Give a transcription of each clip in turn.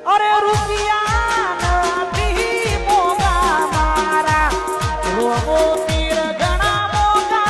અરે રૂપિયા નથી મોગા મારા રોગો પીર ઘણા મોગા।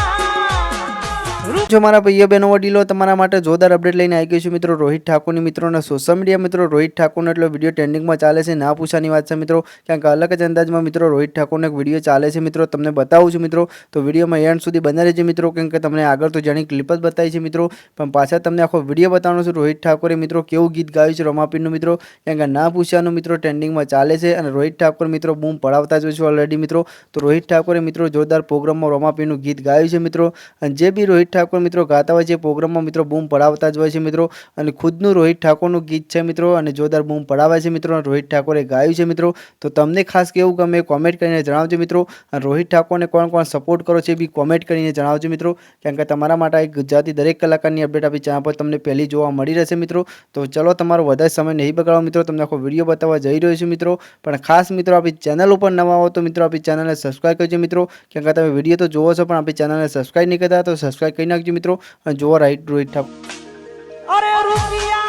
જો મારા ભાઈઓ બહેનો વડીલો તમારા માટે જોરદાર અપડેટ લઈને આવી ગઈ છું મિત્રો રોહિત ઠાકોરની મિત્રોના સોશિયલ મીડિયા મિત્રો રોહિત ઠાકોરનો એટલો વિડીયો ટ્રેન્ડિંગમાં ચાલે છે ના પૂછાની વાત છે મિત્રો ક્યાંક અલગ જ અંદાજમાં મિત્રો રોહિત ઠાકોરનો એક વિડીયો ચાલે છે મિત્રો તમને બતાવું છું મિત્રો તો વિડીયોમાં એન્ડ સુધી બના રહેજો મિત્રો કેમ કે તમને આગળ તો જાણી ક્લિપ જ બતાવી છે મિત્રો પણ પાછા તમને આખો વિડીયો બતાવવાનો છું રોહિત ઠાકોરે મિત્રો કેવું ગીત ગાયું છે રમાપીરનું મિત્રો કેમ કે ના પૂછાનું મિત્રો ટ્રેન્ડિંગમાં ચાલે છે અને રોહિત ઠાકોર મિત્રો બૂમ પડાવતા જ હોય છે ઓલરેડી મિત્રો તો રોહિત ઠાકોરે મિત્રો જોરદાર પ્રોગ્રામમાં રમાપીરનું ગીત ગાયું છે મિત્રો અને જે બી રોહિત ઠાકોર મિત્રો ગાતા હોય છે પ્રોગ્રામમાં મિત્રો બૂમ પડાવતા જ હોય છે મિત્રો અને ખુદનું રોહિત ઠાકોરનું ગીત છે મિત્રો અને જોરદાર બૂમ પડાવે છે મિત્રો રોહિત ઠાકોરે ગાયું છે મિત્રો તો તમને ખાસ કેવું ગમે કોમેન્ટ કરીને જણાવજો મિત્રો અને રોહિત ઠાકોરને કોણ કોણ સપોર્ટ કરો છે એ બી કોમેન્ટ કરીને જણાવજો મિત્રો કેમ કે તમારા માટે એક ગુજરાતી દરેક કલાકારની અપડેટ આપી ચેનલ પર તમને પહેલી જોવા મળી રહેશે મિત્રો તો ચલો તમારો વધારે સમય નહીં બગાડો મિત્રો તમને આખો વિડીયો બતાવવા જઈ રહ્યો છું મિત્રો પણ ખાસ મિત્રો આપણી ચેનલ ઉપર નવા હો તો મિત્રો આપણી ચેનલને સબસ્ક્રાઈબ કરજો મિત્રો કેમ કે તમે વિડીયો તો જોવો છો પણ આપણી ચેનલને સબસ્ક્રાઈબ નહીં કરતા તો સબસ્ક્રાઈબ કરી નાખજો મિત્રો અને જોવા રોહિત ઠાકોર અરે રૂપિયા